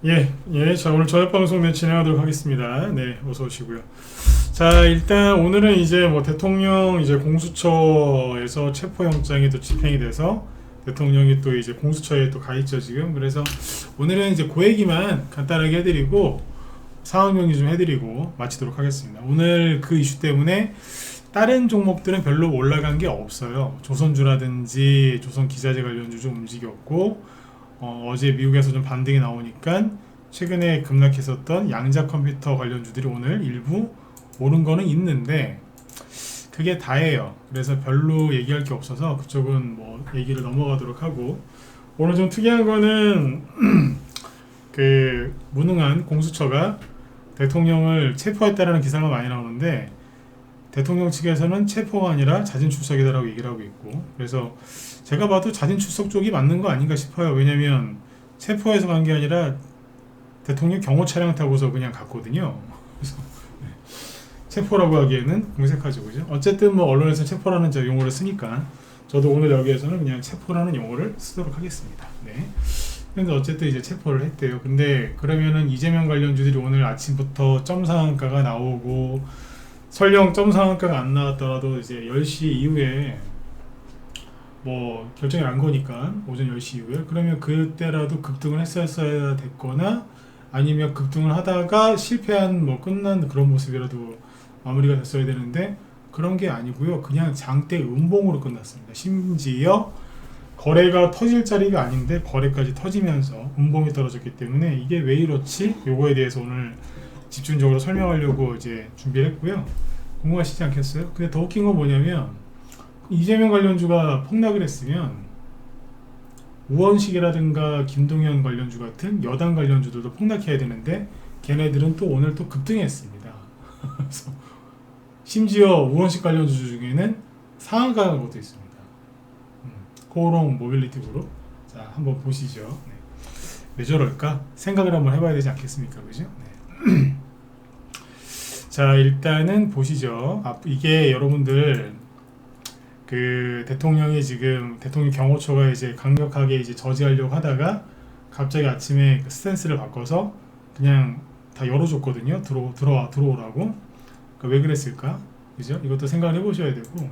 자, 오늘 저녁 방송 진행하도록 하겠습니다. 네, 어서 오시고요. 자, 일단 오늘은 이제 뭐 대통령 이제 공수처에서 체포영장이 또 집행이 돼서 대통령이 또 이제 공수처에 또 가 있죠, 지금. 그래서 오늘은 이제 그 얘기만 간단하게 해드리고 상황 정리 좀 해드리고 마치도록 하겠습니다. 오늘 그 이슈 때문에 다른 종목들은 별로 올라간 게 없어요. 조선주라든지 조선기자재 관련주 좀 움직였고, 어제 미국에서 좀 반등이 나오니까 최근에 급락했었던 양자 컴퓨터 관련주들이 오늘 일부 오른 거는 있는데 그게 다예요. 그래서 별로 얘기할 게 없어서 그쪽은 뭐 얘기를 넘어가도록 하고, 오늘 좀 특이한 거는 그 무능한 공수처가 대통령을 체포했다라는 기사가 많이 나오는데, 대통령 측에서는 체포가 아니라 자진 출석이다라고 얘기를 하고 있고, 그래서 제가 봐도 자진 출석 쪽이 맞는 거 아닌가 싶어요. 왜냐면 체포해서 간 게 아니라 대통령 경호 차량 타고서 그냥 갔거든요. 그래서 네. 체포라고 하기에는 공색하죠, 그죠? 어쨌든 뭐 언론에서 체포라는 용어를 쓰니까 저도 오늘 여기에서는 그냥 체포라는 용어를 쓰도록 하겠습니다. 네. 근데 어쨌든 이제 체포를 했대요. 근데 그러면은 이재명 관련주들이 오늘 아침부터 점상한가가 나오고, 설령 점상한가가 안 나왔더라도 이제 10시 이후에 뭐 결정이 난 거니까 오전 10시 이후에, 그러면 그때라도 급등을 했었어야 됐거나 아니면 급등을 하다가 실패한 뭐 끝난 그런 모습이라도 마무리가 됐어야 되는데 그런 게 아니고요. 그냥 장대 음봉으로 끝났습니다. 심지어 거래가 터질 자리가 아닌데 거래까지 터지면서 음봉이 떨어졌기 때문에 이게 왜 이렇지? 요거에 대해서 오늘 집중적으로 설명하려고 이제 준비를 했고요. 궁금하시지 않겠어요? 근데 더 웃긴 건 뭐냐면, 이재명 관련주가 폭락을 했으면 우원식이라든가 김동연 관련주 같은 여당 관련주들도 폭락해야 되는데 걔네들은 또 오늘 또 급등했습니다. 그래서 심지어 우원식 관련주 중에는 상한가 간 것도 있습니다. 코오롱 모빌리티 그룹. 자, 한번 보시죠. 네. 왜 저럴까? 생각을 한번 해봐야 되지 않겠습니까? 그죠? 네. 자, 일단은 보시죠. 이게 여러분들 그 대통령이 지금 대통령 경호처가 이제 강력하게 이제 저지하려고 하다가 갑자기 아침에 그 스탠스를 바꿔서 그냥 다 열어줬거든요. 들어오라고. 그러니까 왜 그랬을까? 그죠? 이것도 생각을 해보셔야 되고,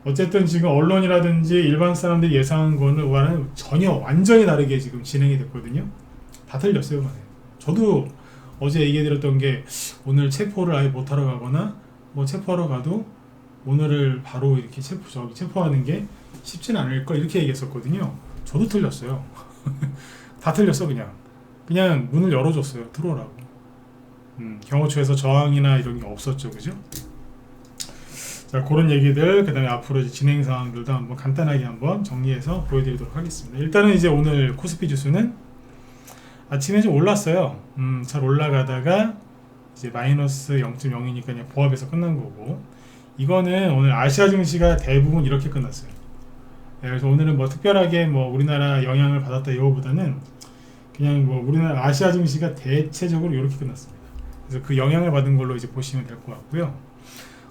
어쨌든 지금 언론이라든지 일반 사람들이 예상한 거는 전혀 완전히 다르게 지금 진행이 됐거든요. 다 틀렸어요, 말이에요. 저도 어제 얘기해드렸던 게, 오늘 체포를 아예 못하러 가거나 뭐 체포하러 가도 오늘을 바로 이렇게 체포하는 게 쉽진 않을 걸, 이렇게 얘기했었거든요. 저도 틀렸어요. 다 틀렸어. 그냥 문을 열어줬어요. 들어오라고. 경호처에서 저항이나 이런 게 없었죠, 그죠? 자, 그런 얘기들, 그 다음에 앞으로 이제 진행 상황들도 한번 간단하게 한번 정리해서 보여드리도록 하겠습니다. 일단은 이제 오늘 코스피 지수는 아침에 좀 올랐어요. 잘 올라가다가 이제 마이너스 0.0이니까 그냥 보합에서 끝난 거고, 이거는 오늘 아시아 증시가 대부분 이렇게 끝났어요. 네, 그래서 오늘은 뭐 특별하게 뭐 우리나라 영향을 받았다 이거보다는 그냥 뭐 우리나라 아시아 증시가 대체적으로 이렇게 끝났습니다. 그래서 그 영향을 받은 걸로 이제 보시면 될 것 같고요.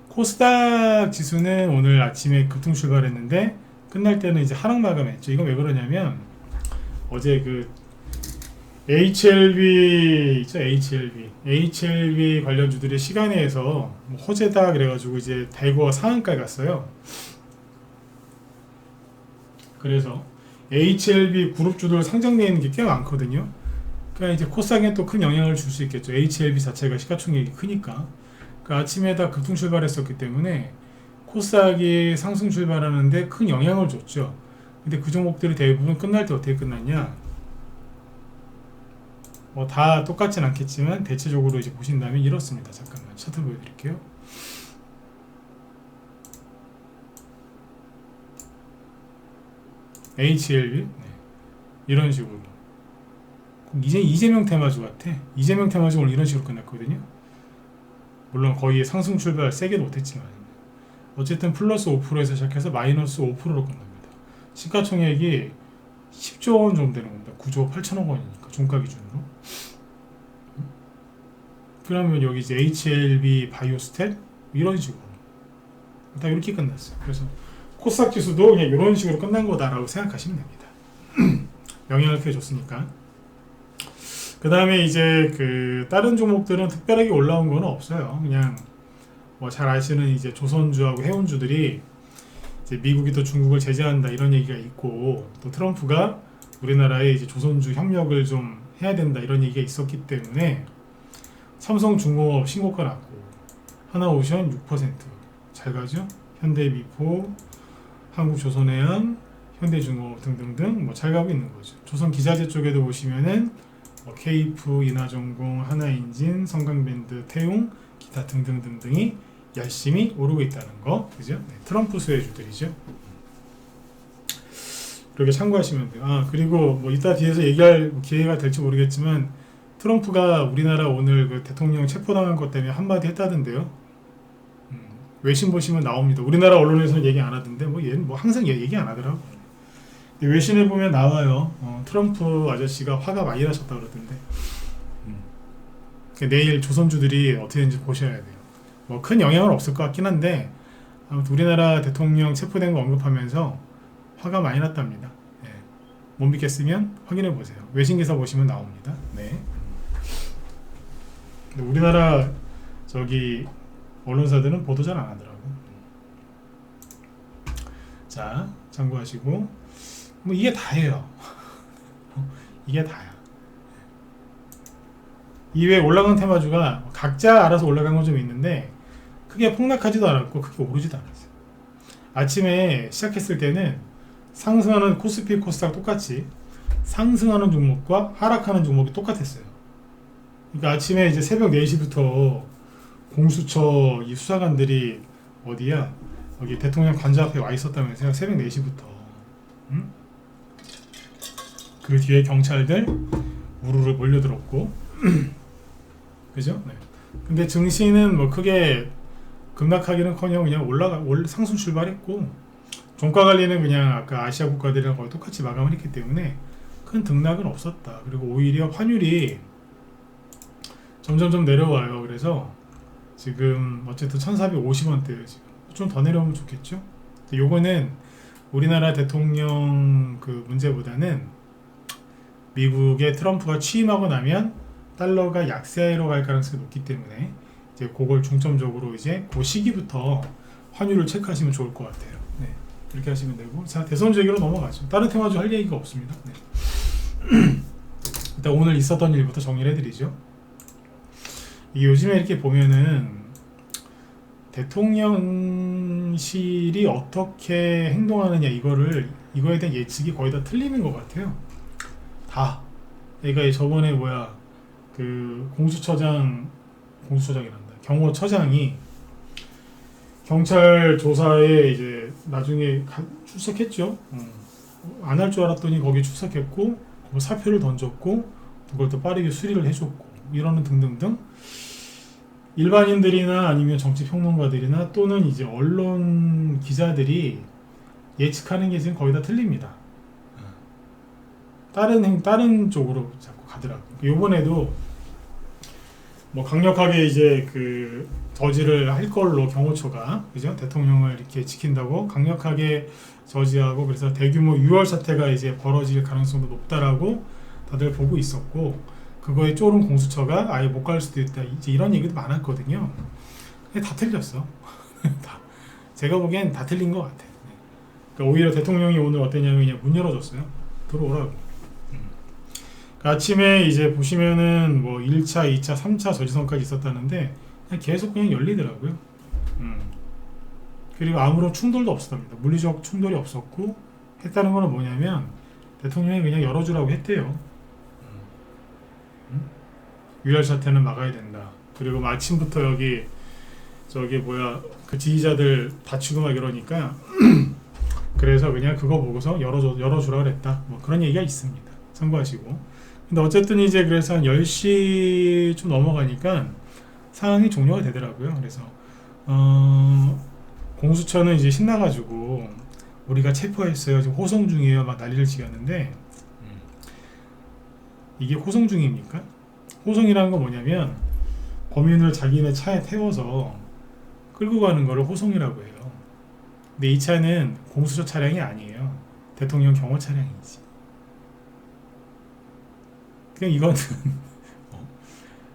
코스닥 지수는 오늘 아침에 급등 출발했는데 끝날 때는 이제 하락 마감했죠. 이건 왜 그러냐면, 어제 그 HLB 있죠? HLB 관련주들이 시간에서 뭐 호재다 그래가지고 이제 대거 상한가에 갔어요. 그래서 HLB 그룹주들 상장되어 있는 게 꽤 많거든요. 그러니까 이제 코스닥에 또 큰 영향을 줄 수 있겠죠. HLB 자체가 시가총액이 크니까. 그 아침에다 급등 출발했었기 때문에 코스닥이 상승 출발하는데 큰 영향을 줬죠. 근데 그 종목들이 대부분 끝날 때 어떻게 끝났냐? 뭐 다 똑같진 않겠지만 대체적으로 이제 보신다면 이렇습니다. 잠깐만 차트 보여드릴게요. HLB 네. 이런 식으로. 이제 이재명 테마주 같아. 이재명 테마주 오늘 이런 식으로 끝났거든요. 물론 거의 상승 출발 세게 못했지만 어쨌든 플러스 5%에서 시작해서 마이너스 5%로 끝납니다. 시가총액이 10조 원 정도 되는 겁니다. 9조 8천억 원이니까 종가 기준으로. 그러면 여기 이제 HLB 바이오스텝 이런 식으로 다 이렇게 끝났어요. 그래서 코스닥 지수도 그냥 이런 식으로 끝난 거다라고 생각하시면 됩니다. 영향을 켜줬으니까. 그 다음에 이제 그 다른 종목들은 특별하게 올라온 거는 없어요. 그냥 뭐 잘 아시는 이제 조선주하고 해운주들이 이제 미국이 또 중국을 제재한다 이런 얘기가 있고, 또 트럼프가 우리나라에 이제 조선주 협력을 좀 해야 된다 이런 얘기가 있었기 때문에 삼성중공업 신고가 났고, 하나오션 6%잘 가죠. 현대미포, 한국조선해양, 현대중공업 등등등 뭐 잘 가고 있는 거죠. 조선기자재 쪽에도 보시면은 뭐 케이프, 인하전공, 하나인진, 성강밴드, 태용, 기타 등등등등이 열심히 오르고 있다는 거, 그죠? 네, 트럼프 수혜주들이죠. 그렇게 참고하시면 돼요. 아, 그리고 뭐 이따 뒤에서 얘기할 기회가 될지 모르겠지만 트럼프가 우리나라 오늘 그 대통령 체포당한 것 때문에 한마디 했다던데요. 외신 보시면 나옵니다. 우리나라 언론에서는 얘기 안 하던데 뭐 얘는 뭐 항상 얘기 안 하더라고. 외신에 보면 나와요. 트럼프 아저씨가 화가 많이 나셨다 그러던데. 내일 조선주들이 어떻게 되는지 보셔야 돼요. 뭐 큰 영향은 없을 것 같긴 한데 아무튼 우리나라 대통령 체포된 거 언급하면서 화가 많이 났답니다. 네. 못 믿겠으면 확인해 보세요. 외신 기사 보시면 나옵니다. 네. 근데 우리나라 저기 언론사들은 보도 잘 안 하더라고. 자, 참고하시고 뭐 이게 다예요. 이게 다야. 이외에 올라간 테마주가 각자 알아서 올라간 건 좀 있는데 크게 폭락하지도 않았고 크게 오르지도 않았어요. 아침에 시작했을 때는 상승하는 코스피 코스닥 똑같이 상승하는 종목과 하락하는 종목이 똑같았어요. 그러니까 아침에 이제 새벽 4시부터 공수처 이 수사관들이 어디야? 여기 대통령 관저 앞에 와 있었다면서요. 새벽 4시부터. 응? 그 뒤에 경찰들 우르르 몰려들었고 그죠? 네. 근데 증시는 뭐 크게 급락하기는커녕 그냥 상승 출발했고, 종가 관리는 그냥 아까 아시아 국가들이랑 거의 똑같이 마감을 했기 때문에 큰 등락은 없었다. 그리고 오히려 환율이 점점 내려와요. 그래서 지금 어쨌든 1450원대예요. 지금 좀 더 내려오면 좋겠죠? 요거는 우리나라 대통령 그 문제보다는 미국의 트럼프가 취임하고 나면 달러가 약세로 갈 가능성이 높기 때문에 이제 그걸 중점적으로 이제 그 시기부터 환율을 체크하시면 좋을 것 같아요. 네, 이렇게 하시면 되고, 자, 대선 얘기로 넘어가죠. 다른 테마주 할 얘기가 없습니다. 네. 일단 오늘 있었던 일부터 정리를 해드리죠. 이게 요즘에 이렇게 보면은 대통령실이 어떻게 행동하느냐 이거에 대한 예측이 거의 다 틀리는 것 같아요. 다. 그러니까 저번에 그 공수처장이란다. 경호처장이 경찰 조사에 이제 나중에 출석했죠. 안 할 줄 알았더니 거기 출석했고 사표를 던졌고 그걸 또 빠르게 수리를 해줬고 이러는 등등등. 일반인들이나 아니면 정치평론가들이나 또는 이제 언론 기자들이 예측하는 게 지금 거의 다 틀립니다. 다른 쪽으로 자꾸 가더라고요. 요번에도 뭐 강력하게 이제 그 저지를 할 걸로 경호처가, 그죠? 대통령을 이렇게 지킨다고 강력하게 저지하고, 그래서 대규모 유혈 사태가 이제 벌어질 가능성도 높다라고 다들 보고 있었고, 그거에 쫄은 공수처가 아예 못 갈 수도 있다, 이제 이런 얘기도 많았거든요. 근데 다 틀렸어. 제가 보기엔 다 틀린 것 같아요. 그러니까 오히려 대통령이 오늘 어땠냐면 그냥 문 열어줬어요. 들어오라고. 아침에 이제 보시면은 뭐 1차, 2차, 3차 저지선까지 있었다는데 계속 그냥 열리더라고요. 그리고 아무런 충돌도 없었답니다. 물리적 충돌이 없었고, 했다는 거는 뭐냐면 대통령이 그냥 열어주라고 했대요. 유혈 사태는 막아야 된다. 그리고 아침부터 그 지휘자들 다치고 막 이러니까 그래서 그냥 그거 보고서 열어주라 그랬다. 뭐 그런 얘기가 있습니다. 참고하시고. 근데 어쨌든 이제 그래서 한 10시 좀 넘어가니까 상황이 종료가 되더라고요. 그래서 공수처는 이제 신나가지고 우리가 체포했어요, 지금 호송 중이에요, 막 난리를 치겠는데, 이게 호송 중입니까? 호송이라는 건 뭐냐면 범인을 자기네 차에 태워서 끌고 가는 거를 호송이라고 해요. 근데 이 차는 공수처 차량이 아니에요. 대통령 경호 차량이지. 그냥 이거는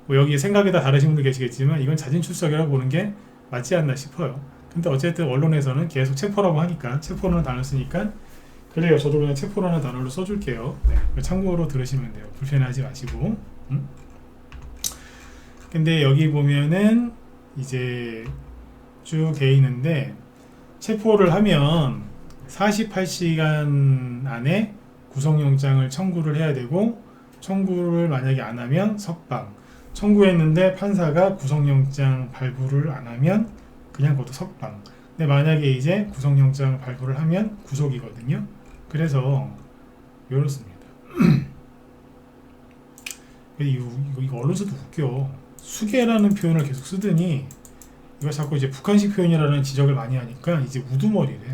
뭐 여기 생각이 다 다르신 분도 계시겠지만 이건 자진 출석이라고 보는 게 맞지 않나 싶어요. 근데 어쨌든 언론에서는 계속 체포라고 하니까 체포라는 단어를 쓰니까 그래요. 저도 그냥 체포라는 단어를 써줄게요. 네. 참고로 들으시면 돼요. 불편해하지 마시고. 근데 여기 보면은 이제 쭉 돼 있는데 체포를 하면 48시간 안에 구속영장을 청구를 해야 되고 청구를 만약에 안 하면 석방, 청구했는데 판사가 구속영장 발부를 안 하면 그냥 그것도 석방. 근데 만약에 이제 구속영장 발부를 하면 구속이거든요. 그래서 이렇습니다. 이거 언론에서도 웃겨. 수계라는 표현을 계속 쓰더니 이거 자꾸 이제 북한식 표현이라는 지적을 많이 하니까 이제 우두머리래.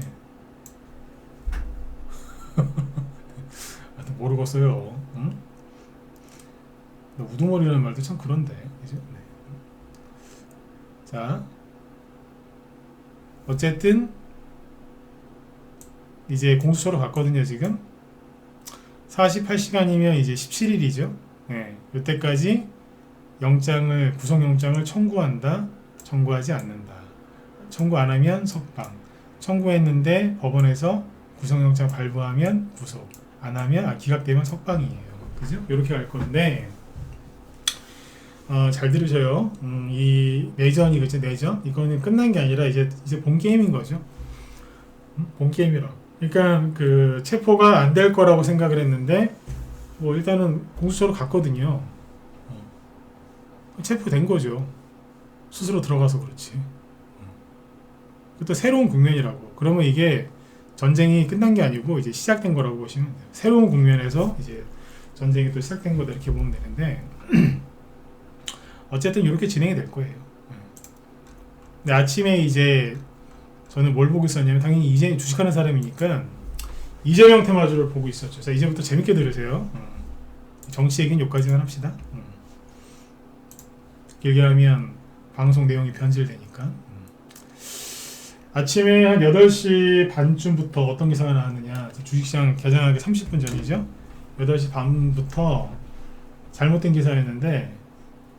모르겠어요. 응? 우두머리라는 말도 참 그런데. 그죠? 네. 자, 어쨌든 이제 공수처로 갔거든요. 지금 48시간이면 이제 17일이죠. 네, 이때까지 영장을 구속영장을 청구한다, 청구하지 않는다. 청구 안 하면 석방. 청구했는데 법원에서 구속영장 발부하면 구속. 안 하면 기각되면 석방이에요. 그죠? 이렇게 갈 건데 잘 들으셔요. 이 내전이 그죠? 내전 이거는 끝난 게 아니라 이제 본 게임인 거죠. 본 게임이라. 그러니까 그 체포가 안 될 거라고 생각을 했는데 뭐 일단은 공수처로 갔거든요. 체포된 거죠. 스스로 들어가서 그렇지. 또 새로운 국면이라고. 그러면 이게 전쟁이 끝난 게 아니고 이제 시작된 거라고 보시면 돼요. 새로운 국면에서 이제 전쟁이 또 시작된 거다 이렇게 보면 되는데 어쨌든 이렇게 진행이 될 거예요. 근데 아침에 이제 저는 뭘 보고 있었냐면 당연히 이제 주식하는 사람이니까 이재명 테마주를 보고 있었죠. 자, 이제부터 재밌게 들으세요. 정치 얘기는 여기까지만 합시다. 길게 하면 방송 내용이 변질되니까. 아침에 한 8시 반쯤부터 어떤 기사가 나왔느냐. 주식시장 개장하기 30분 전이죠. 8시 반부터 잘못된 기사였는데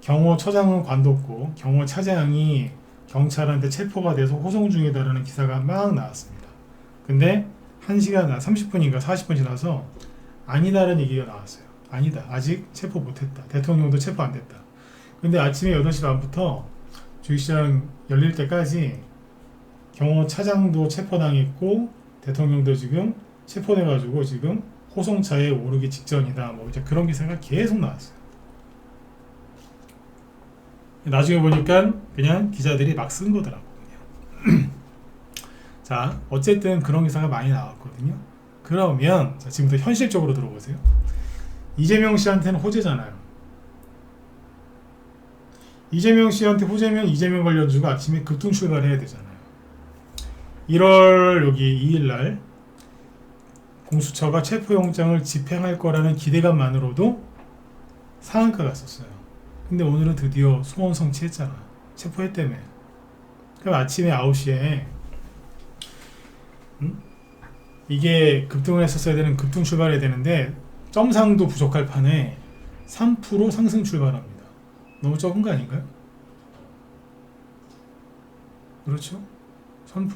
경호처장은 관뒀고 경호차장이 경찰한테 체포가 돼서 호송 중이다라는 기사가 막 나왔습니다. 근데 1시간, 30분인가 40분 지나서 아니다라는 얘기가 나왔어요. 아니다. 아직 체포 못했다. 대통령도 체포 안 됐다. 근데 아침에 8시 반부터 주식시장 열릴 때까지 경호차장도 체포당했고 대통령도 지금 체포돼가지고 지금 호송차에 오르기 직전이다. 뭐 이제 그런 기사가 계속 나왔어요. 나중에 보니까 그냥 기자들이 막 쓴 거더라고. 그냥. 자, 어쨌든 그런 기사가 많이 나왔거든요. 그러면 자, 지금부터 현실적으로 들어보세요. 이재명 씨한테는 호재잖아요. 이재명 씨한테 호재면 이재명 관련주가 아침에 급등 출발해야 되잖아요. 1월 여기 2일날 공수처가 체포영장을 집행할 거라는 기대감만으로도 상한가 갔었어요. 근데 오늘은 드디어 소원 성취했잖아. 체포했다며. 그럼 아침에 9시에 이게 급등을 했었어야 되는 급등 출발해야 되는데 점상도 부족할 판에 3% 상승 출발합니다. 너무 적은 거 아닌가요? 그렇죠? 3%.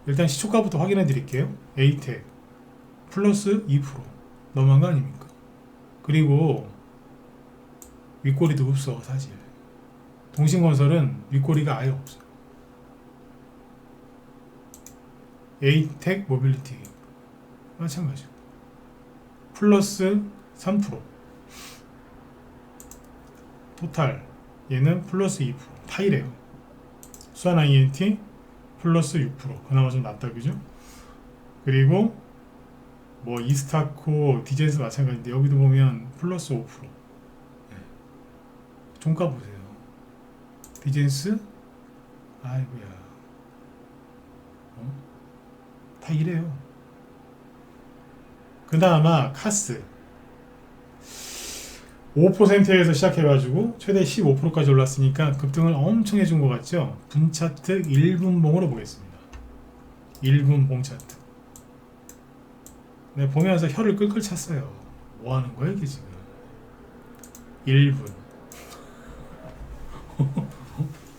일단 시초가부터 확인해 드릴게요. 에이텍 플러스 2% 너무한 거 아닙니까? 그리고 윗꼬리도 없어. 사실 동신건설은 윗꼬리가 아예 없어요. 에이텍 모빌리티 마찬가지고 플러스 3%. 토탈 얘는 플러스 2%. 타이래요. 수완 INT 플러스 6%. 그나마 좀 낫다 그죠? 그리고 뭐 이스타코 디젠스 마찬가지인데 여기도 보면 플러스 5%. 종가 보세요. 디젠스 아이고야 다 이래요. 그 다음에 카스 5%에서 시작해가지고 최대 15%까지 올랐으니까 급등을 엄청 해준 것 같죠? 분차트 1분봉으로 보겠습니다. 1분봉 차트. 네, 보면서 혀를 끌끌 찼어요. 뭐 하는 거야 이게 지금? 1분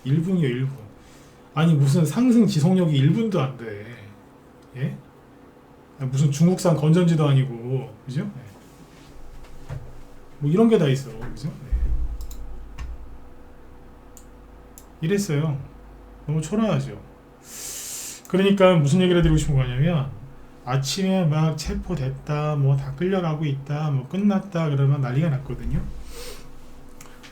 1분이요, 1분. 아니 무슨 상승 지속력이 1분도 안 돼. 예? 무슨 중국산 건전지도 아니고, 그죠? 네. 뭐 이런 게 다 있어, 그죠? 네. 이랬어요. 너무 초라하죠. 그러니까 무슨 얘기를 드리고 싶은 거냐면, 아침에 막 체포됐다, 뭐 다 끌려가고 있다, 뭐 끝났다 그러면 난리가 났거든요.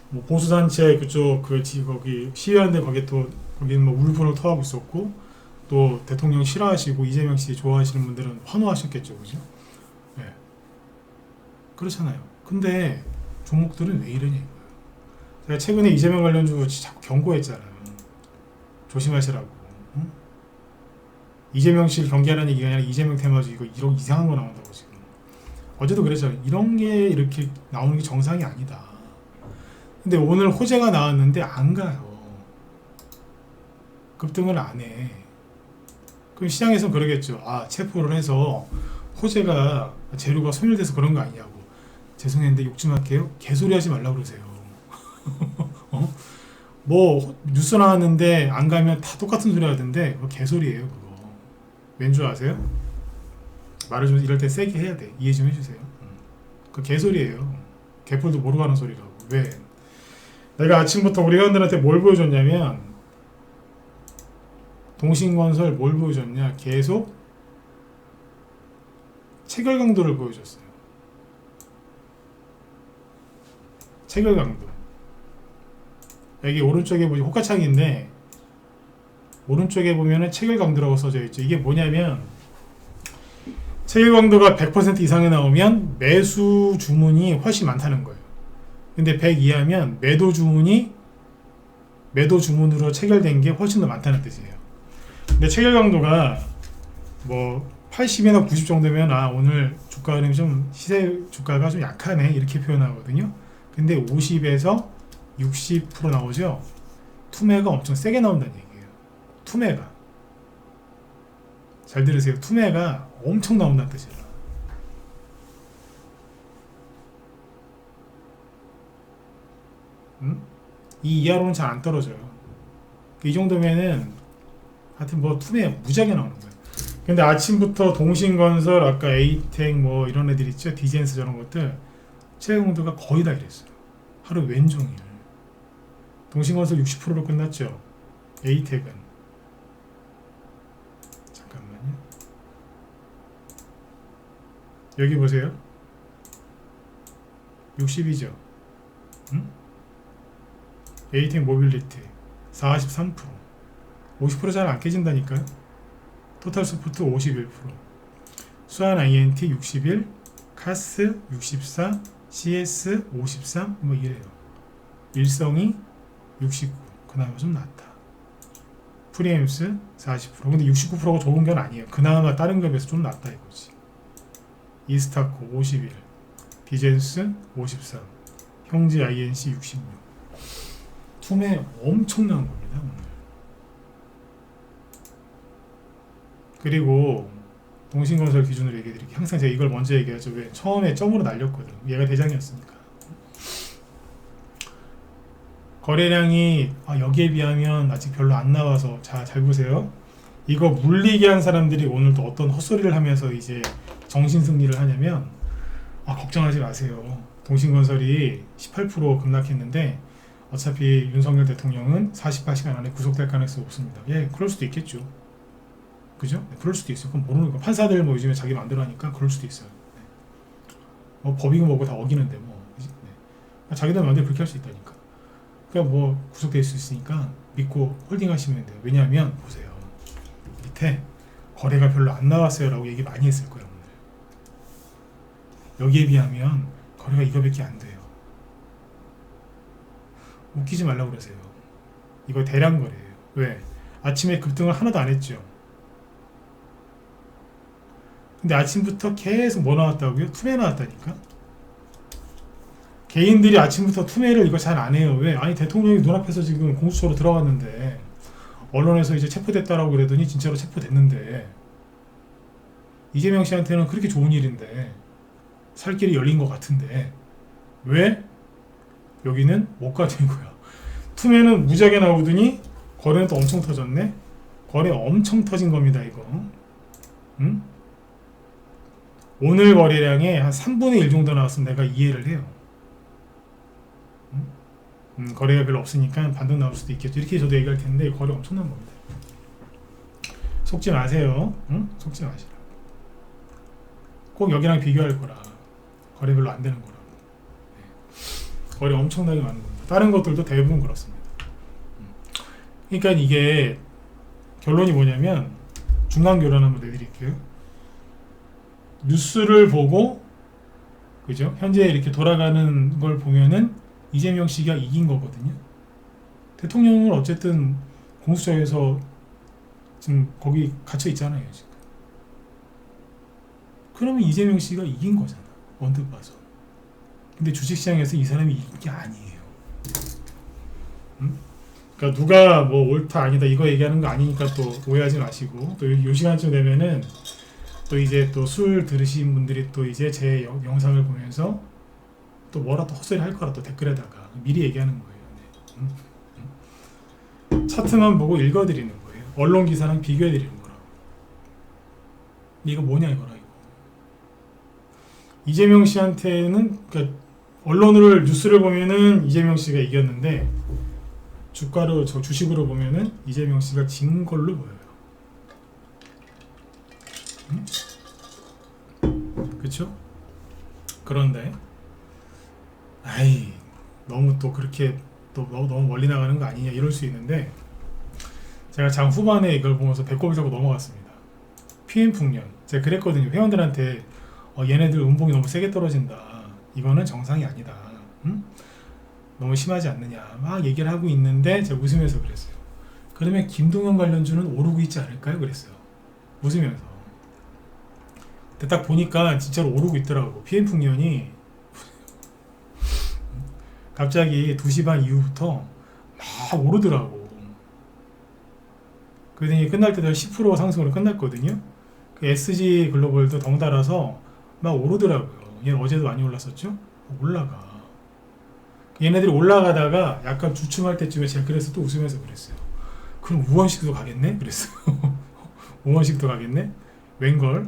뭐 보수단체 그쪽 거기 시위하는데 거기는 뭐 울분을 토하고 있었고, 또 대통령 싫어하시고 이재명 씨 좋아하시는 분들은 환호하셨겠죠, 그죠? 네. 그렇잖아요. 근데 종목들은 왜 이러냐 이거예요. 제가 최근에 이재명 관련주 자꾸 경고했잖아요. 조심하시라고. 응? 이재명 씨를 경계하라는 얘기가 아니라 이재명 테마주 이거 이런 이상한 거 나온다고 지금. 어제도 그랬잖아요. 이런 게 이렇게 나오는 게 정상이 아니다. 근데 오늘 호재가 나왔는데 안 가요. 급등을 안 해. 그럼 시장에서는 그러겠죠. 아, 체포를 해서 호재가 재료가 소멸돼서 그런 거 아니냐고. 죄송했는데 욕 좀 할게요. 개소리 하지 말라고 그러세요. 어? 뭐 뉴스 나왔는데 안 가면 다 똑같은 소리 하던데 그거 개소리예요, 그거. 왠 줄 아세요? 말을 좀 이럴 때 세게 해야 돼. 이해 좀 해주세요. 그거 개소리예요. 개뿔도 모르고 하는 소리라고. 왜? 내가 아침부터 우리 회원들한테 뭘 보여줬냐면, 동신건설 뭘 보여줬냐? 계속 체결 강도를 보여줬어요. 체결 강도. 여기 오른쪽에 보시 호가창인데 오른쪽에 보면은 체결 강도라고 써져 있죠. 이게 뭐냐면 체결 강도가 100% 이상이 나오면 매수 주문이 훨씬 많다는 거예요. 근데 100 이하면 매도 주문으로 체결된 게 훨씬 더 많다는 뜻이에요. 근데 체결 강도가 뭐 80이나 90 정도면 아 오늘 주가 흐름이 좀 시세 주가가 좀 약하네 이렇게 표현하거든요. 근데 50에서 60% 나오죠. 투매가 엄청 세게 나온다는 얘기예요. 투매가 잘 들으세요. 투매가 엄청 나온다는 뜻이에요. 이 이하로는 잘 안 떨어져요. 이 정도면은 하여튼 뭐 투매 무지하게 나오는 거예요. 근데 아침부터 동신건설 아까 에이텍 뭐 이런 애들 있죠. 디젠스 저런 것들 체감도가 거의 다 이랬어요. 하루 왼종일. 동신건설 60%로 끝났죠. 에이텍은 잠깐만요. 여기 보세요. 60이죠. 응? 에이텍 모빌리티 43%. 50% 잘 안 깨진다니까요. 토탈소프트 51%, 수한 INT 61, 카스 64, CS 53, 뭐 이래요. 일성이 69, 그나마 좀 낫다. 프리엠스 40%. 근데 69%가 좋은 건 아니에요. 그나마 다른 급에서 좀 낫다 이거지. 이스타코 51, 디젠스 53, 형제 INC 66. 투매 엄청난 겁니다 오늘. 그리고 동신건설 기준으로 얘기해 드릴게요. 항상 제가 이걸 먼저 얘기하죠. 왜? 처음에 점으로 날렸거든. 얘가 대장이었으니까. 거래량이 여기에 비하면 아직 별로 안 나와서 잘 보세요. 이거 물리게 한 사람들이 오늘 또 어떤 헛소리를 하면서 이제 정신승리를 하냐면 걱정하지 마세요. 동신건설이 18% 급락했는데 어차피 윤석열 대통령은 48시간 안에 구속될 가능성이 없습니다. 예, 그럴 수도 있겠죠. 그죠? 네, 그럴 수도 있어요. 그럼 모르는 거. 판사들 뭐 요즘에 자기 마음대로 하니까 그럴 수도 있어요. 네. 법이고 뭐고 다 어기는데 뭐. 네. 자기들 마음대로 그렇게 할 수 있다니까. 그러니까 뭐 구속될 수 있으니까 믿고 홀딩 하시면 돼요. 왜냐하면 보세요. 밑에 거래가 별로 안 나왔어요 라고 얘기 많이 했을 거예요. 오늘. 여기에 비하면 거래가 이거밖에 안 돼요. 웃기지 말라고 그러세요. 이거 대량 거래예요. 왜? 아침에 급등을 하나도 안 했죠. 근데 아침부터 계속 뭐 나왔다고요? 투매 나왔다니까? 개인들이 아침부터 투매를 이거 잘 안 해요. 왜? 아니 대통령이 눈앞에서 지금 공수처로 들어갔는데 언론에서 이제 체포됐다라고 그러더니 진짜로 체포됐는데 이재명 씨한테는 그렇게 좋은 일인데 살 길이 열린 것 같은데 왜? 여기는 못 가는 거야. 투매는 무지하게 나오더니 거래는 또 엄청 터졌네. 거래 엄청 터진 겁니다 이거. 응? 오늘 거래량의 한 3분의 1 정도 나왔으면 내가 이해를 해요. 응? 거래가 별로 없으니까 반등 나올 수도 있겠죠. 이렇게 저도 얘기할 텐데 거래 엄청난 겁니다. 속지 마세요. 응? 속지 마시라. 꼭 여기랑 비교할 거라. 거래 별로 안 되는 거라. 네. 거래 엄청나게 많은 겁니다. 다른 것들도 대부분 그렇습니다. 그러니까 이게 결론이 뭐냐면 중간 결론 한번 내드릴게요. 뉴스를 보고 그죠? 현재 이렇게 돌아가는 걸 보면은 이재명 씨가 이긴 거거든요. 대통령은 어쨌든 공수처에서 지금 거기 갇혀 있잖아요 지금. 그러면 이재명 씨가 이긴 거잖아 언뜻 봐서. 근데 주식시장에서 이 사람이 이긴 게 아니에요. 응? 그러니까 누가 뭐 옳다 아니다 이거 얘기하는 거 아니니까 또 오해하지 마시고, 또 요 시간쯤 되면은 또 이제 또 술 들으신 분들이 또 이제 제 영상을 보면서 또 뭐라 또 헛소리 할 거라 또 댓글에다가 미리 얘기하는 거예요. 네. 차트만 보고 읽어드리는 거예요. 언론 기사랑 비교해드리는 거라고. 이거 뭐냐 이거라 이거. 이재명 씨한테는 그러니까 언론을 뉴스를 보면은 이재명 씨가 이겼는데 주가로 저 주식으로 보면은 이재명 씨가 진 걸로 보여요. 그렇죠? 그런데 아이 너무 또 그렇게 또 너무 멀리 나가는 거 아니냐 이럴 수 있는데, 제가 장 후반에 이걸 보면서 배꼽을 잡고 넘어갔습니다. PM 풍년 제가 그랬거든요. 회원들한테 얘네들 음봉이 너무 세게 떨어진다. 이거는 정상이 아니다. 응? 너무 심하지 않느냐 막 얘기를 하고 있는데 제가 웃으면서 그랬어요. 그러면 김동연 관련주는 오르고 있지 않을까요? 그랬어요. 웃으면서. 근데 딱 보니까 진짜로 오르고 있더라고. PM 풍년이 갑자기 2시 반 이후부터 막 오르더라고. 그러더니 끝날 때도 10% 상승으로 끝났거든요. 그 SG 글로벌도 덩달아서 막 오르더라고요. 얘는 어제도 많이 올랐었죠? 올라가. 얘네들이 올라가다가 약간 주춤할 때쯤에 제가 그래서 또 웃으면서 그랬어요. 그럼 우원식도 가겠네? 그랬어요. 우원식도 가겠네? 웬걸?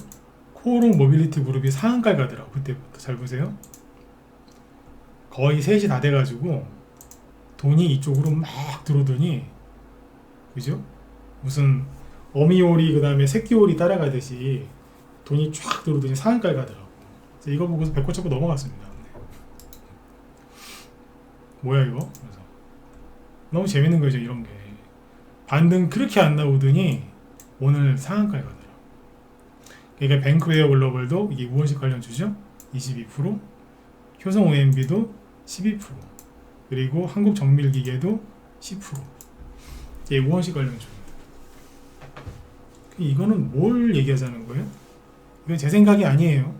코오롱 모빌리티 그룹이 상한가에 가더라고. 그때부터. 잘 보세요. 거의 3시 다 돼가지고 돈이 이쪽으로 막 들어오더니, 그죠? 무슨 어미오리 그 다음에 새끼오리 따라가듯이 돈이 쫙 들어오더니 상한가에 가더라고. 이거 보고서 배꼽 잡고 넘어갔습니다. 뭐야 이거? 그래서 너무 재밌는 거죠 이런 게. 반등 그렇게 안 나오더니 오늘 상한가에 가더라고. 그러니까 뱅크웨어 글로벌도 이게 우원식 관련주죠. 22%, 효성 OMB도 12%, 그리고 한국정밀기계도 10%. 이게 우원식 관련주입니다. 이거는 뭘 얘기하자는 거예요? 이건 제 생각이 아니에요.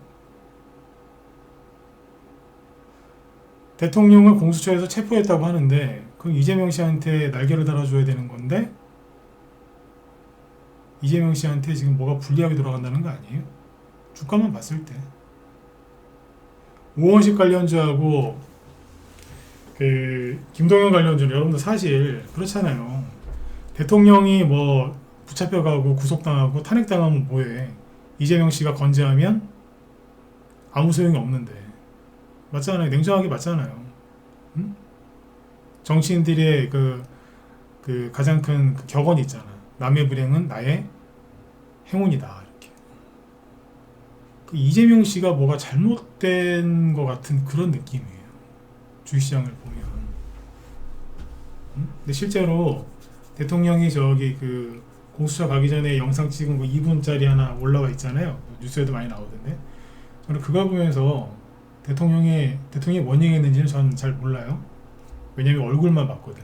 대통령을 공수처에서 체포했다고 하는데 그럼 이재명 씨한테 날개를 달아줘야 되는 건데 이재명 씨한테 지금 뭐가 불리하게 돌아간다는 거 아니에요? 주가만 봤을 때 우원식 관련주하고 그 김동연 관련주는 여러분들 사실 그렇잖아요. 대통령이 뭐 붙잡혀가고 구속당하고 탄핵당하면 뭐해? 이재명 씨가 건재하면 아무 소용이 없는데. 맞잖아요. 냉정하게 맞잖아요. 응? 정치인들의 그 가장 큰 그 격언이 있잖아. 남의 불행은 나의 행운이다. 이렇게. 그 이재명 씨가 뭐가 잘못된 것 같은 그런 느낌이에요. 주식시장을 보면. 응? 근데 실제로 대통령이 저기 그 공수처 가기 전에 영상 찍은 거 2분짜리 하나 올라와 있잖아요. 뉴스에도 많이 나오던데. 저는 그거 보면서 대통령이 뭔 얘기했는지는 전 잘 몰라요. 왜냐면 얼굴만 봤거든.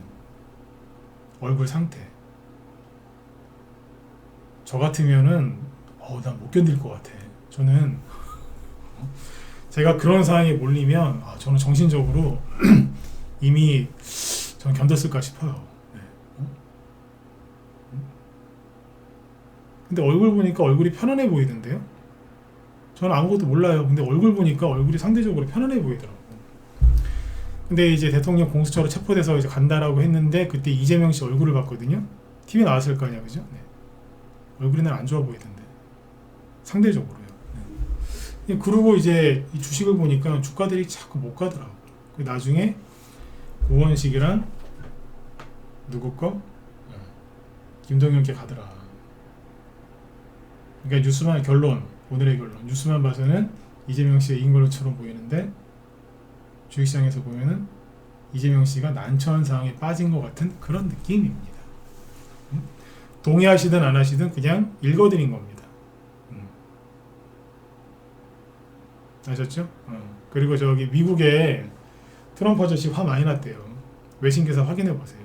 얼굴 상태. 저 같으면은 난 못 견딜 것 같아. 저는 제가 그런 상황에 몰리면 저는 정신적으로 이미 저는 견뎠을까 싶어요. 네. 근데 얼굴 보니까 얼굴이 편안해 보이던데요? 저는 아무것도 몰라요. 근데 얼굴 보니까 얼굴이 상대적으로 편안해 보이더라고. 근데 이제 대통령 공수처로 체포돼서 이제 간다라고 했는데 그때 이재명 씨 얼굴을 봤거든요. TV 나왔을 거 아니야, 그죠? 네. 얼굴이 난 안 좋아 보이던데 상대적으로요. 네. 그러고 이제 이 주식을 보니까 주가들이 자꾸 못 가더라고. 나중에 고원식이랑 누구 거? 김동연께 가더라. 그러니까 뉴스만 결론, 오늘의 결론. 뉴스만 봐서는 이재명 씨가 이긴 걸로처럼 보이는데 주식시장에서 보면은 이재명 씨가 난처한 상황에 빠진 것 같은 그런 느낌입니다. 동의하시든 안 하시든 그냥 읽어드린 겁니다. 아셨죠? 그리고 저기 미국에 트럼프 아저씨 화 많이 났대요. 외신기사 확인해 보세요.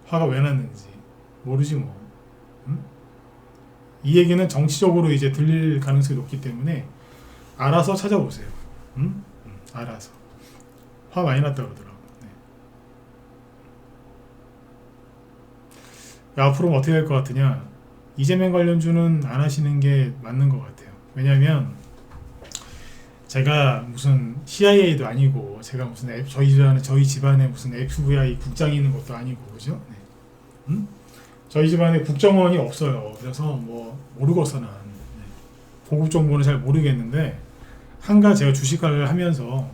화가 왜 났는지 모르지 뭐. 이 얘기는 정치적으로 이제 들릴 가능성이 높기 때문에 알아서 찾아보세요. 알아서. 화 많이 났다 그러더라고. 네. 앞으로 어떻게 될 것 같으냐? 이재명 관련주는 안 하시는 게 맞는 것 같아요. 왜냐하면 제가 무슨 CIA도 아니고 제가 무슨 저희 집안에 무슨 FBI 국장이 있는 것도 아니고 그죠? 네. 저희 집안에 국정원이 없어요. 그래서 뭐 모르겠어 난. 네. 고급 정보는 잘 모르겠는데 한가 제가 주식을 하면서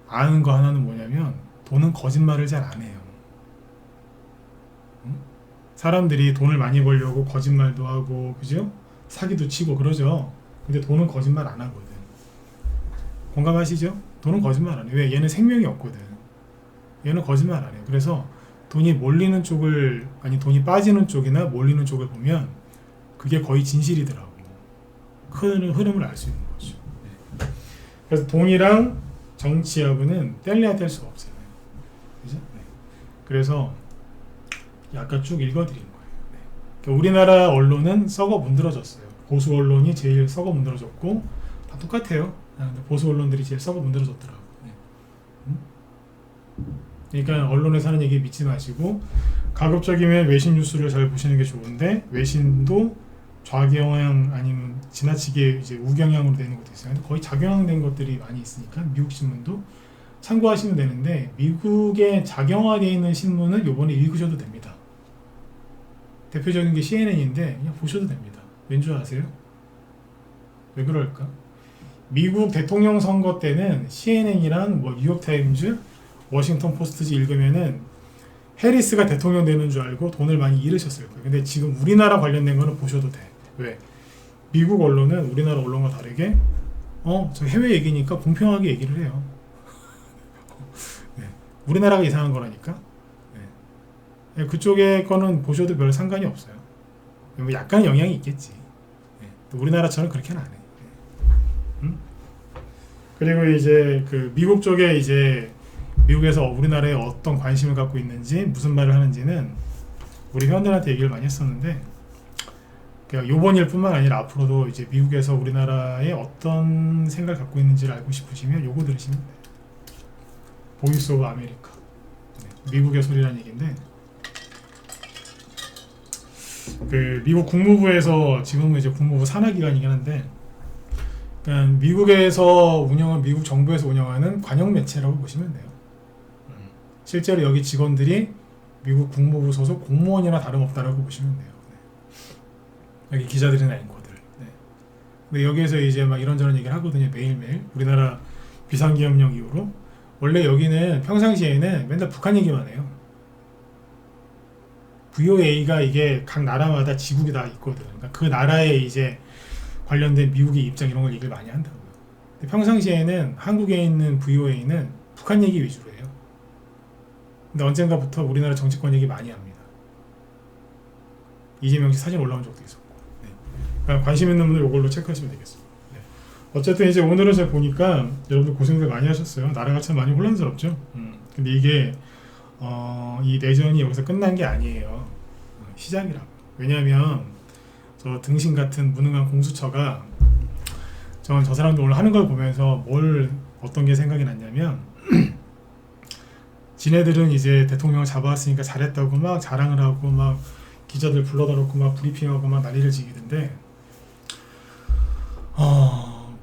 아는 거 하나는 뭐냐면 돈은 거짓말을 잘 안 해요. 사람들이 돈을 많이 벌려고 거짓말도 하고 그죠? 사기도 치고 그러죠. 근데 돈은 거짓말 안 하거든. 공감하시죠? 돈은 거짓말 안 해. 왜? 얘는 생명이 없거든. 얘는 거짓말 안 해요. 그래서 돈이 몰리는 쪽을 아니 돈이 빠지는 쪽이나 몰리는 쪽을 보면 그게 거의 진실이더라고. 큰 흐름을 알 수 있는 거죠. 네. 그래서 돈이랑 정치하고는 뗄래야 뗄 수가 없어요. 그죠? 네. 그래서 약간 쭉 읽어드린 거예요. 네. 그러니까 우리나라 언론은 썩어 문드러졌어요. 보수 언론이 제일 썩어 문드러졌고 다 똑같아요. 보수 언론들이 제일 썩어 문드러졌더라고. 네. 그러니까 언론에서 하는 얘기 믿지 마시고 가급적이면 외신 뉴스를 잘 보시는 게 좋은데 외신도 좌경향 아니면 지나치게 이제 우경향으로 되는 것도 있어요. 거의 작용된 것들이 많이 있으니까 미국 신문도 참고하시면 되는데 미국에 작용화되어 있는 신문은 요번에 읽으셔도 됩니다. 대표적인 게 CNN인데 그냥 보셔도 됩니다. 왠 줄 아세요? 왜 그럴까? 미국 대통령 선거 때는 CNN이랑 뭐 뉴욕타임즈, 워싱턴 포스트지 읽으면은 해리스가 대통령 되는 줄 알고 돈을 많이 잃으셨을 거예요. 근데 지금 우리나라 관련된 거는 보셔도 돼. 왜? 미국 언론은 우리나라 언론과 다르게 저 해외 얘기니까 공평하게 얘기를 해요. 네. 우리나라가 이상한 거라니까. 네. 그쪽의 거는 보셔도 별 상관이 없어요. 뭐 약간 영향이 있겠지. 네. 우리나라처럼 그렇게는 안 해. 네. 그리고 이제 그 미국 쪽에 이제 미국에서 우리나라에 어떤 관심을 갖고 있는지 무슨 말을 하는지는 우리 회원들한테 얘기를 많이 했었는데 요번 일뿐만 아니라 앞으로도 이제 미국에서 우리나라에 어떤 생각을 갖고 있는지를 알고 싶으시면 요거 들으시면 돼요. 보이스 오브 아메리카. 네, 미국의 소리라는 얘기인데 그 미국 국무부에서 지금은 이제 국무부 산하기관이긴 한데 그러니까 미국에서 운영한 미국 정부에서 운영하는 관영 매체라고 보시면 돼요. 실제로 여기 직원들이 미국 국무부 소속 공무원이나 다름없다라고 보시면 돼요. 네. 여기 기자들이나 앵커들. 네. 근데 여기에서 이제 막 이런저런 얘기를 하거든요. 매일매일. 우리나라 비상기업령 이후로. 원래 여기는 평상시에는 맨날 북한 얘기만 해요. VOA가 이게 각 나라마다 지국이 다 있거든. 그러니까 그 나라에 이제 관련된 미국의 입장 이런 걸 얘기를 많이 한다고요. 근데 평상시에는 한국에 있는 VOA는 북한 얘기 위주로 해요. 근데 언젠가부터 우리나라 정치권 얘기 많이 합니다. 이재명 씨 사진 올라온 적도 있었고. 네. 그러니까 관심 있는 분들 이걸로 체크하시면 되겠습니다. 네. 어쨌든 이제 오늘은 제가 보니까 여러분들 고생들 많이 하셨어요. 나라가 참 많이 혼란스럽죠. 근데 이게 이 내전이 여기서 끝난 게 아니에요. 시작이라고. 왜냐하면 저 등신 같은 무능한 공수처가 저 사람들 오늘 하는 걸 보면서 어떤 게 생각이 났냐면 지네들은 이제 대통령을 잡아왔으니까 잘했다고 막 자랑을 하고 막 기자들 불러다 놓고 막 브리핑하고 막 난리를 지기던데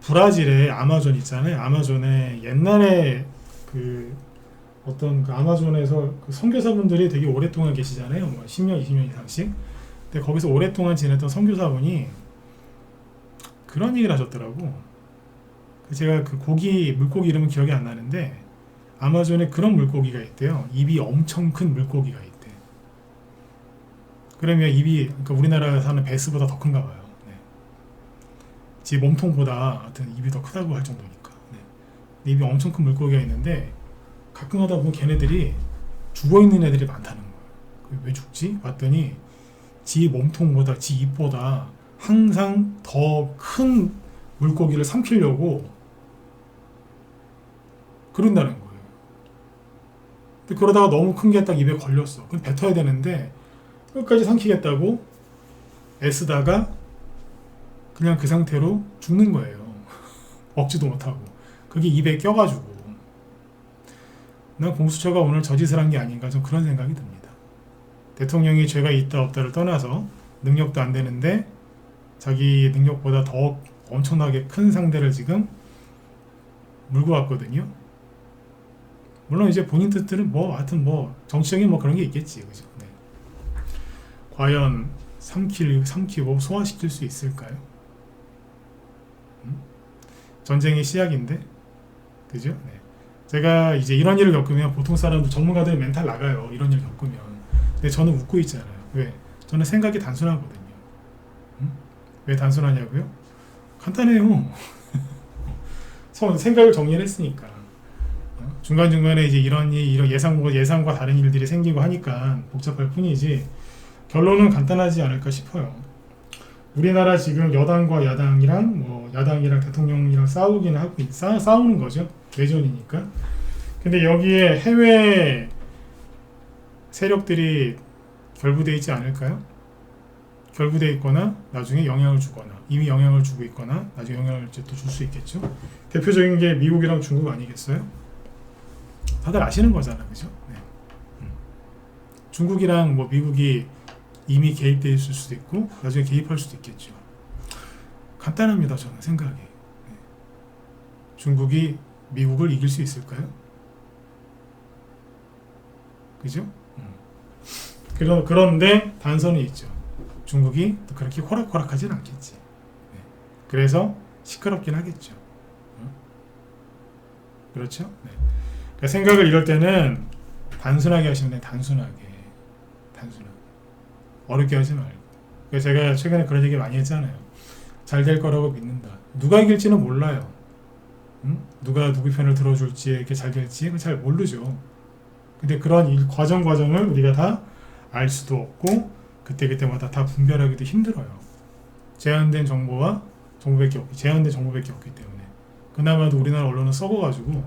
브라질의 아마존 있잖아요. 아마존에 옛날에 그 어떤 그 아마존에서 그 선교사분들이 되게 오랫동안 계시잖아요. 뭐 10년, 20년 이상씩. 근데 거기서 오랫동안 지냈던 선교사분이 그런 얘기를 하셨더라고. 제가 그 고기, 물고기 이름은 기억이 안 나는데 아마존에 그런 물고기가 있대요. 입이 엄청 큰 물고기가 있대. 그러면 입이 그러니까 우리나라 사는 베스보다 더 큰가 봐요. 네. 지 몸통보다 하여튼 입이 더 크다고 할 정도니까. 네. 입이 엄청 큰 물고기가 있는데 가끔 하다 보면 걔네들이 죽어있는 애들이 많다는 거예요. 왜 죽지? 봤더니 지 몸통보다 지 입보다 항상 더 큰 물고기를 삼키려고 그런다는 거예요. 근데 그러다가 너무 큰 게 딱 입에 걸렸어. 그럼 뱉어야 되는데 끝까지 삼키겠다고 애쓰다가 그냥 그 상태로 죽는 거예요. 먹지도 못하고. 그게 입에 껴가지고. 난 공수처가 오늘 저 짓을 한 게 아닌가 좀 그런 생각이 듭니다. 대통령이 죄가 있다 없다를 떠나서 능력도 안 되는데 자기 능력보다 더 엄청나게 큰 상대를 지금 물고 왔거든요. 물론 이제 본인 뜻들은 뭐 하여튼 뭐 정치적인 뭐 그런 게 있겠지, 그죠? 네. 과연 삼키고 소화시킬 수 있을까요? 전쟁의 시작인데, 그죠? 네. 제가 이제 이런 일을 겪으면 보통 사람들 전문가들 멘탈 나가요. 이런 일을 겪으면. 근데 저는 웃고 있잖아요. 왜? 저는 생각이 단순하거든요. 왜 단순하냐고요? 간단해요. 생각을 정리를 했으니까. 중간중간에 이제 이런 예상과 다른 일들이 생기고 하니까 복잡할 뿐이지 결론은 간단하지 않을까 싶어요. 우리나라 지금 여당과 야당이랑 야당이랑 대통령이랑 싸우긴 하고 싸우는 거죠. 내전이니까. 근데 여기에 해외 세력들이 결부되어 있지 않을까요? 결부되어 있거나 나중에 영향을 주거나 이미 영향을 주고 있거나 나중에 영향을 또 줄 수 있겠죠. 대표적인 게 미국이랑 중국 아니겠어요? 다들 아시는 거잖아, 그죠? 네. 중국이랑 미국이 이미 개입되어 있을 수도 있고 나중에 개입할 수도 있겠죠. 간단합니다, 저는 생각이. 네. 중국이 미국을 이길 수 있을까요? 그죠? 그런데 단서는 있죠. 중국이 또 그렇게 호락호락하진 않겠지. 네. 그래서 시끄럽긴 하겠죠. 그렇죠? 네. 그러니까 생각을 이럴 때는 단순하게 하시면 돼요. 단순하게. 어렵게 하지 말고. 그래서 제가 최근에 그런 얘기 많이 했잖아요. 잘 될 거라고 믿는다. 누가 이길지는 몰라요. 누가 누구 편을 들어줄지 이렇게 잘 될지 잘 모르죠. 근데 그런 과정을 우리가 다 알 수도 없고 그때마다 다 분별하기도 힘들어요. 제한된 정보밖에 없기 때문에. 그나마도 우리나라 언론은 썩어가지고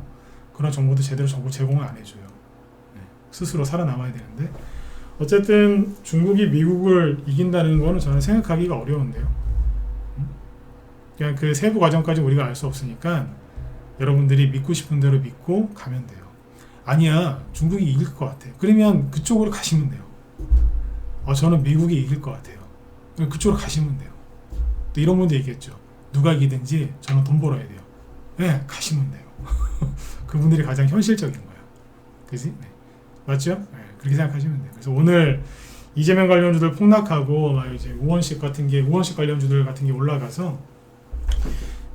그런 정보도 제대로 제공을 안 해줘요. 네. 스스로 살아남아야 되는데 어쨌든 중국이 미국을 이긴다는 거는 저는 생각하기가 어려운데요. 그냥 그 세부 과정까지 우리가 알 수 없으니까 여러분들이 믿고 싶은 대로 믿고 가면 돼요. 아니야, 중국이 이길 것 같아. 그러면 그쪽으로 가시면 돼요. 저는 미국이 이길 것 같아요. 그쪽으로 가시면 돼요. 또 이런 분도 있겠죠. 누가 이기든지 저는 돈 벌어야 돼요. 네, 가시면 돼요. 그분들이 가장 현실적인 거야. 그지? 네. 맞죠? 네, 그렇게 생각하시면 돼요. 그래서 오늘 이재명 관련주들 폭락하고 이제 우원식 관련주들 같은 게 올라가서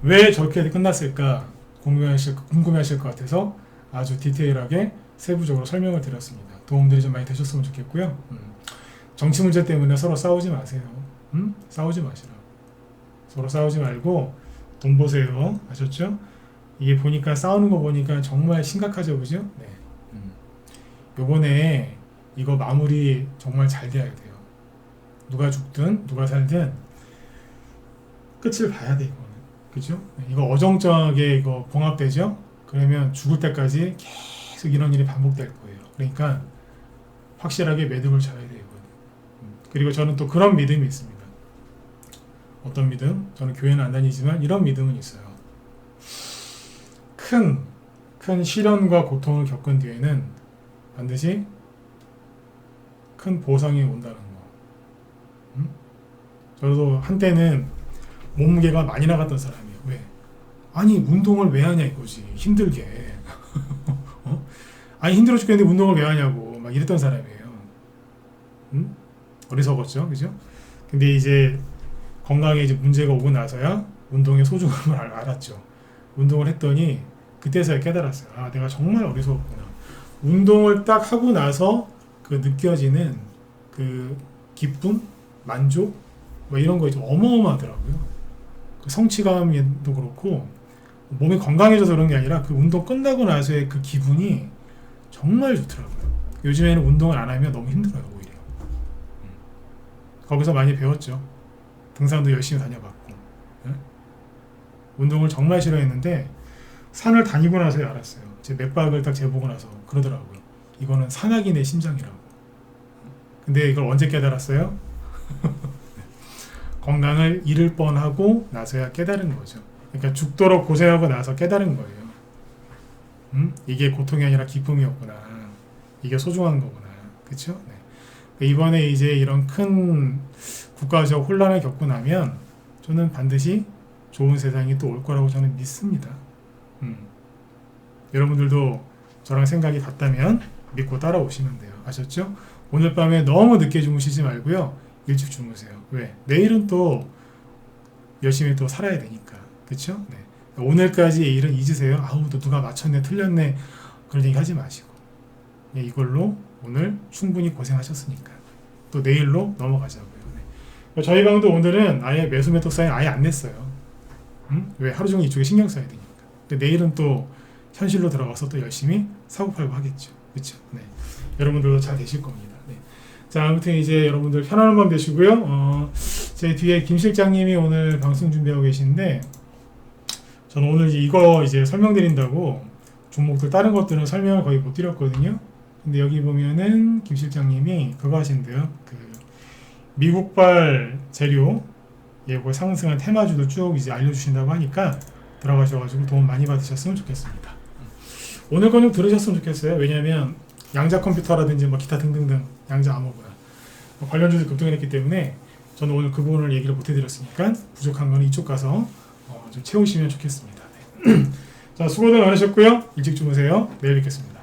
왜 저렇게 끝났을까 궁금해하실 것 같아서 아주 디테일하게 세부적으로 설명을 드렸습니다. 도움들이 좀 많이 되셨으면 좋겠고요. 정치 문제 때문에 서로 싸우지 마세요. 싸우지 마시라고. 서로 싸우지 말고 돈 보세요. 아셨죠? 이게 보니까 싸우는 거 보니까 정말 심각하죠, 그죠? 네. 요번에 이거 마무리 정말 잘 돼야 돼요. 누가 죽든 누가 살든 끝을 봐야 돼, 이거는. 그죠? 이거 어정쩡하게 이거 봉합되죠? 그러면 죽을 때까지 계속 이런 일이 반복될 거예요. 그러니까 확실하게 매듭을 져야 돼요, 이거는. 그리고 저는 또 그런 믿음이 있습니다. 어떤 믿음? 저는 교회는 안 다니지만 이런 믿음은 있어요. 큰 시련과 고통을 겪은 뒤에는 반드시 큰 보상이 온다는 거. 저도 한때는 몸무게가 많이 나갔던 사람이에요. 왜? 아니 운동을 왜 하냐 이거지. 힘들게. 어? 아니 힘들어 죽겠는데 운동을 왜 하냐고 막 이랬던 사람이에요. 응? 어리석었죠, 그죠? 근데 이제 건강에 이제 문제가 오고 나서야 운동의 소중함을 알았죠. 운동을 했더니 그때서야 깨달았어요. 아, 내가 정말 어리석었구나. 운동을 딱 하고 나서 그 느껴지는 그 기쁨, 만족, 뭐 이런 거 이제 어마어마하더라고요. 그 성취감도 그렇고 몸이 건강해져서 그런 게 아니라 그 운동 끝나고 나서의 그 기분이 정말 좋더라고요. 요즘에는 운동을 안 하면 너무 힘들어요, 오히려. 거기서 많이 배웠죠. 등산도 열심히 다녀봤고, 네? 운동을 정말 싫어했는데 산을 다니고 나서야 알았어요. 제 맥박을 딱 재보고 나서 그러더라고요. 이거는 산악인의 심장이라고. 근데 이걸 언제 깨달았어요? 건강을 잃을 뻔하고 나서야 깨달은 거죠. 그러니까 죽도록 고생하고 나서 깨달은 거예요. 이게 고통이 아니라 기쁨이었구나. 이게 소중한 거구나. 그쵸? 네. 이번에 이제 이런 큰 국가적 혼란을 겪고 나면 저는 반드시 좋은 세상이 또 올 거라고 저는 믿습니다. 여러분들도 저랑 생각이 같다면 믿고 따라오시면 돼요. 아셨죠? 오늘 밤에 너무 늦게 주무시지 말고요. 일찍 주무세요. 왜? 내일은 또 열심히 또 살아야 되니까. 그쵸? 네. 오늘까지의 일은 잊으세요. 아우, 또 누가 맞췄네, 틀렸네. 그런 얘기 하지 마시고. 네, 이걸로 오늘 충분히 고생하셨으니까. 또 내일로 넘어가자고요. 네. 저희 방도 오늘은 아예 매수 매도 사인 아예 안 냈어요. 왜? 하루 종일 이쪽에 신경 써야 되니까. 근데 내일은 또 현실로 들어가서 또 열심히 사고 팔고 하겠죠. 그쵸? 네. 여러분들도 잘 되실 겁니다. 네. 자, 아무튼 이제 여러분들 편안한 밤 되시고요. 제 뒤에 김 실장님이 오늘 방송 준비하고 계신데, 저는 오늘 이거 이제 설명드린다고 종목들 다른 것들은 설명을 거의 못 드렸거든요. 근데 여기 보면은 김 실장님이 그거 하신대요. 그 미국발 재료 예고 상승한 테마주도 쭉 이제 알려주신다고 하니까 들어가셔가지고 도움 많이 받으셨으면 좋겠습니다. 오늘 건 좀 들으셨으면 좋겠어요. 왜냐하면 양자 컴퓨터라든지 뭐 기타 등등등 양자 아무거나 관련주들 급등했기 때문에 저는 오늘 그 부분을 얘기를 못 해드렸으니까 부족한 거는 이쪽 가서 좀 채우시면 좋겠습니다. 네. 자, 수고들 많으셨고요. 일찍 주무세요. 내일 뵙겠습니다.